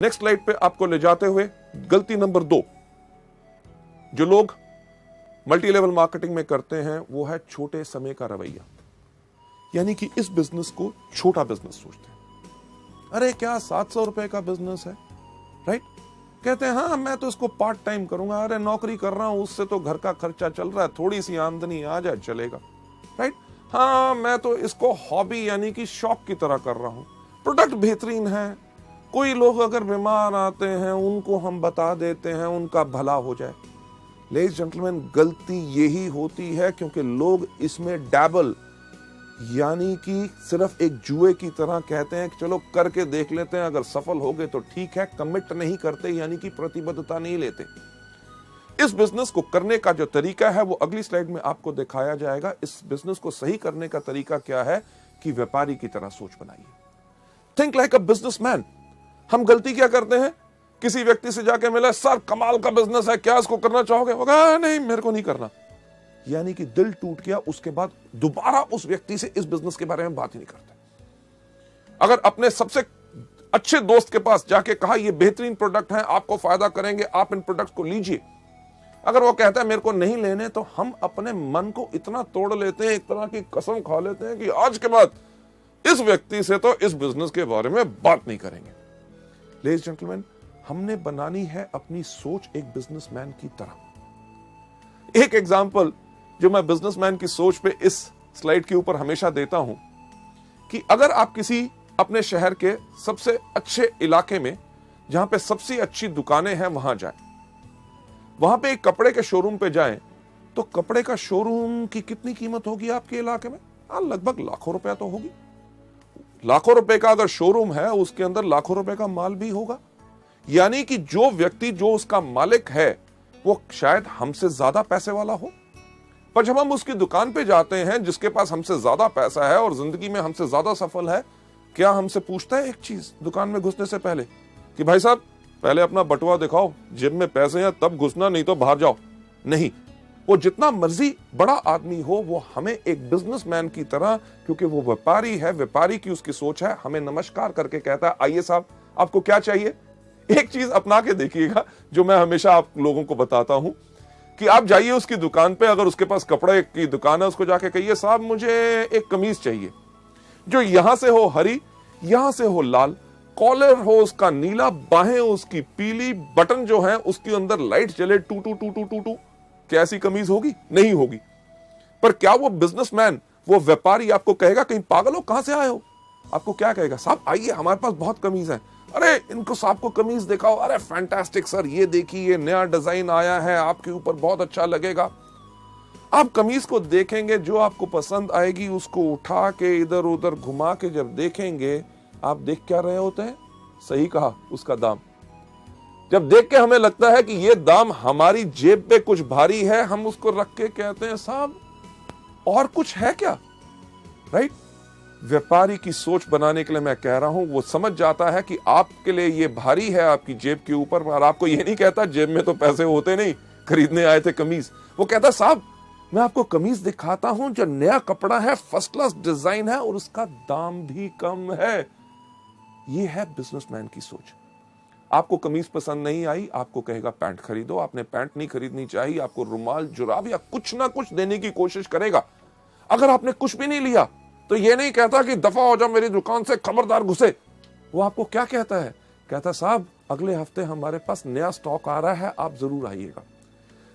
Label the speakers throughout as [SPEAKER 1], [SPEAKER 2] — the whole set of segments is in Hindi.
[SPEAKER 1] नेक्स्ट स्लाइड पे आपको ले जाते हुए गलती नंबर 2 जो लोग मल्टी लेवल मार्केटिंग में करते हैं वो है छोटे समय का रवैया। यानी कि इस बिजनेस को छोटा बिजनेस सोचते हैं। अरे क्या 700 रुपए का बिजनेस है, राइट? कहते हैं हाँ मैं तो इसको पार्ट टाइम करूंगा, अरे नौकरी कर रहा हूं उससे तो घर का खर्चा चल रहा है, थोड़ी सी आमदनी आ जाए चलेगा, राइट? हाँ मैं तो इसको हॉबी यानी कि शौक की तरह कर रहा हूं, प्रोडक्ट बेहतरीन है, कोई लोग अगर बीमार आते हैं उनको हम बता देते हैं उनका भला हो जाए। लेडीज जेंटलमैन, गलती यही होती है क्योंकि लोग इसमें डैबल यानी कि सिर्फ एक जुए की तरह कहते हैं कि चलो करके देख लेते हैं, अगर सफल हो गए तो ठीक है, कमिट नहीं करते यानी कि प्रतिबद्धता नहीं लेते। इस बिजनेस को करने का जो तरीका है वो अगली स्लाइड में आपको दिखाया जाएगा। इस बिजनेस को सही करने का तरीका क्या है कि व्यापारी की तरह सोच बनाइए। Think like a businessman. हम गलती क्या करते हैं, किसी व्यक्ति से जाके मिला, सर कमाल का बिजनेस है, क्या इसको करना चाहोगे? वो कहा नहीं मेरे को नहीं करना, यानी कि दिल टूट गया। उसके बाद दोबारा उस व्यक्ति से इस बिजनेस के बारे में बात ही नहीं करते। अगर अपने सबसे अच्छे दोस्त के पास जाके कहा ये बेहतरीन प्रोडक्ट है, आपको फायदा करेंगे, आप इन प्रोडक्ट को लीजिए, अगर वो कहता है मेरे को नहीं लेने, तो हम अपने मन को इतना तोड़ लेते हैं, एक तरह की कसम खा लेते हैं कि आज के बाद इस व्यक्ति से तो इस बिजनेस के बारे में बात नहीं करेंगे। लेडीज जेंटलमैन, हमने बनानी है अपनी सोच एक बिजनेसमैन की तरह। एक एग्जांपल जो मैं बिजनेसमैन की सोच पे इस स्लाइड के ऊपर हमेशा देता हूं कि अगर आप किसी अपने शहर के सबसे अच्छे इलाके में जहां पे सबसे अच्छी दुकानें हैं वहां जाएं, वहां पे एक कपड़े के शोरूम पे जाएं, तो कपड़े का शोरूम की कितनी कीमत होगी आपके इलाके में? लगभग लाखों रुपया तो होगी। लाखों रुपए का अगर शोरूम है उसके अंदर लाखों रुपए का माल भी होगा। यानी कि जो व्यक्ति जो उसका मालिक है वो शायद हमसे ज्यादा पैसे वाला हो, पर जब हम उसकी दुकान पे जाते हैं जिसके पास हमसे ज्यादा पैसा है और जिंदगी में हमसे ज्यादा सफल है, क्या हमसे पूछता है एक चीज दुकान में घुसने से पहले कि भाई साहब पहले अपना बटुआ दिखाओ, जेब में पैसे हैं तब घुसना, नहीं तो बाहर जाओ? नहीं, वो जितना मर्जी बड़ा आदमी हो वो हमें एक बिजनेसमैन की तरह, क्योंकि वो व्यापारी है, व्यापारी की उसकी सोच है, हमें नमस्कार करके कहता है आइए साहब आपको क्या चाहिए। एक चीज अपना के देखिएगा जो मैं हमेशा आप लोगों को बताता हूं कि आप जाइए उसकी दुकान पे, अगर उसके पास कपड़े की दुकान है उसको जाके कहिए साहब मुझे एक कमीज चाहिए जो यहां से हो हरी, यहां से हो लाल, कॉलर हो उसका नीला, बाहें उसकी पीली, बटन जो है उसके अंदर लाइट चले टू टू टू टू टू टू। क्या ऐसी कमीज होगी? नहीं होगी। पर क्या वो बिजनेसमैन, वो व्यापारी आपको कहेगा कहीं पागल हो, कहां से आए हो? आपको क्या कहेगा? साहब आइए हमारे पास बहुत कमीज है। अरे इनको साहब को कमीज दिखाओ, अरे फैंटास्टिक सर, ये देखिए ये नया डिजाइन आया है, आपके ऊपर बहुत अच्छा लगेगा। आप कमीज को देखेंगे, जो आपको पसंद आएगी उसको उठा के इधर उधर घुमा के जब देखेंगे, आप देख क्या रहे होते हैं? सही कहा, उसका दाम। जब देख के हमें लगता है कि ये दाम हमारी जेब पे कुछ भारी है, हम उसको रख के कहते हैं साहब और कुछ है क्या, राइट? व्यापारी की सोच बनाने के लिए मैं कह रहा हूं, वो समझ जाता है कि आपके लिए ये भारी है आपकी जेब के ऊपर, और आपको ये नहीं कहता जेब में तो पैसे होते नहीं, खरीदने आए थे कमीज। वो कहता साहब मैं आपको कमीज दिखाता हूं जो नया कपड़ा है, फर्स्ट क्लास डिजाइन है और उसका दाम भी कम है। ये है बिजनेसमैन की सोच। आपको कमीज पसंद नहीं आई, आपको कहेगा पैंट खरीदो। आपने पैंट नहीं खरीदनी चाहिए, आपको रुमाल, जुराब या कुछ ना कुछ देने की कोशिश करेगा। अगर आपने कुछ भी नहीं लिया तो ये नहीं कहता कि दफा हो जाओ मेरी दुकान से, खबरदार घुसे। वो आपको क्या कहता है? कहता साहब अगले हफ्ते हमारे पास नया स्टॉक आ रहा है, आप जरूर आइएगा।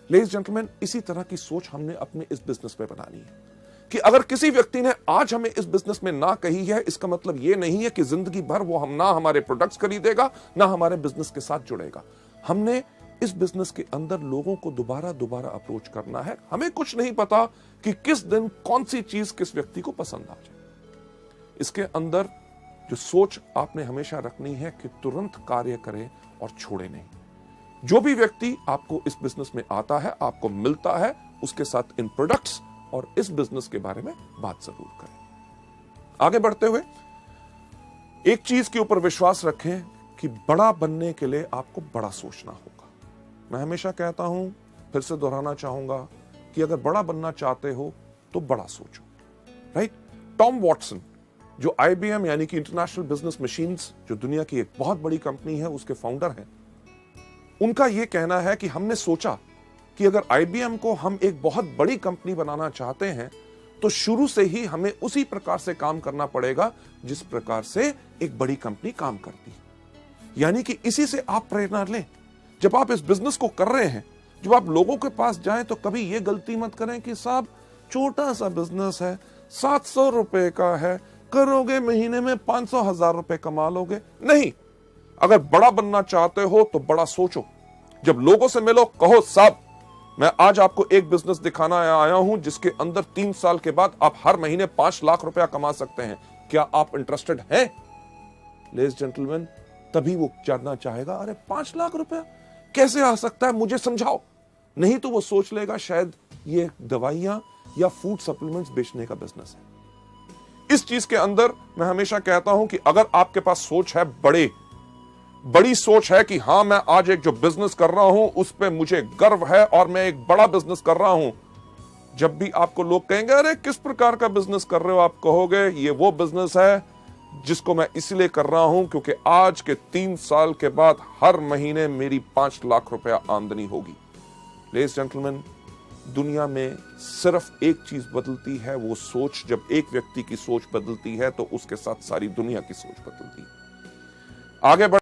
[SPEAKER 1] लेडीज जेंटलमैन, इसी तरह की सोच हमने अपने इस बिजनेस में बनानी है कि अगर किसी व्यक्ति ने आज हमें इस बिजनेस में ना कही है, इसका मतलब ये नहीं है कि जिंदगी भर वो हम ना हमारे प्रोडक्ट्स खरीदेगा ना हमारे बिजनेस के साथ जुड़ेगा। हमने इस बिजनेस के अंदर लोगों को दोबारा दोबारा अप्रोच करना है। हमें कुछ नहीं पता कि किस दिन कौन सी चीज किस व्यक्ति को पसंद आ जाए। इसके अंदर जो सोच आपने हमेशा रखनी है कि तुरंत कार्य करें और छोड़े नहीं। जो भी व्यक्ति आपको इस बिजनेस में आता है, आपको मिलता है, उसके साथ इन प्रोडक्ट्स और इस बिजनेस के बारे में बात जरूर करें। आगे बढ़ते हुए एक चीज के ऊपर विश्वास रखें कि बड़ा बनने के लिए आपको बड़ा सोचना होगा। मैं हमेशा कहता हूं, फिर से दोहराना चाहूंगा कि अगर बड़ा बनना चाहते हो तो बड़ा सोचो, राइट? टॉम वॉटसन जो IBM यानी कि इंटरनेशनल बिजनेस मशीन्स, जो दुनिया की एक बहुत बड़ी कंपनी है, उसके फाउंडर हैं, उनका यह कहना है कि हमने सोचा कि अगर IBM को हम एक बहुत बड़ी कंपनी बनाना चाहते हैं तो शुरू से ही हमें उसी प्रकार से काम करना पड़ेगा जिस प्रकार से एक बड़ी कंपनी काम करती है। यानी कि इसी से आप प्रेरणा लें। जब आप इस बिजनेस को कर रहे हैं, जब आप लोगों के पास जाएं तो कभी यह गलती मत करें कि साहब छोटा सा बिजनेस है, 700 रुपए का है, करोगे महीने में 500,000 रुपए कमा लोगे। नहीं, अगर बड़ा बनना चाहते हो तो बड़ा सोचो। जब लोगों से मिलो, कहो साहब मैं आज आपको एक बिजनेस दिखाना आया हूं जिसके अंदर 3 साल के बाद आप हर महीने 5 लाख रुपया कमा सकते हैं, क्या आप इंटरेस्टेड हैं? लेडीज जेंटलमैन, तभी वो जानना चाहेगा, अरे 5 लाख रुपया कैसे आ सकता है, मुझे समझाओ। नहीं तो वो सोच लेगा शायद ये दवाइयां या फूड सप्लीमेंट्स बेचने का बिजनेस है। इस चीज के अंदर मैं हमेशा कहता हूं कि अगर आपके पास सोच है, बड़ी सोच है कि हां मैं आज एक जो बिजनेस कर रहा हूं उस पे मुझे गर्व है और मैं एक बड़ा बिजनेस कर रहा हूं, जब भी आपको लोग कहेंगे अरे किस प्रकार का बिजनेस कर रहे हो, आप कहोगे ये वो बिजनेस है जिसको मैं इसलिए कर रहा हूं क्योंकि आज के 3 साल के बाद हर महीने मेरी 5 लाख रुपया आमदनी होगी। लेडीज जेंटलमैन, दुनिया में सिर्फ एक चीज बदलती है, वो सोच। जब एक व्यक्ति की सोच बदलती है तो उसके साथ सारी दुनिया की सोच बदलती है। आगे बढ़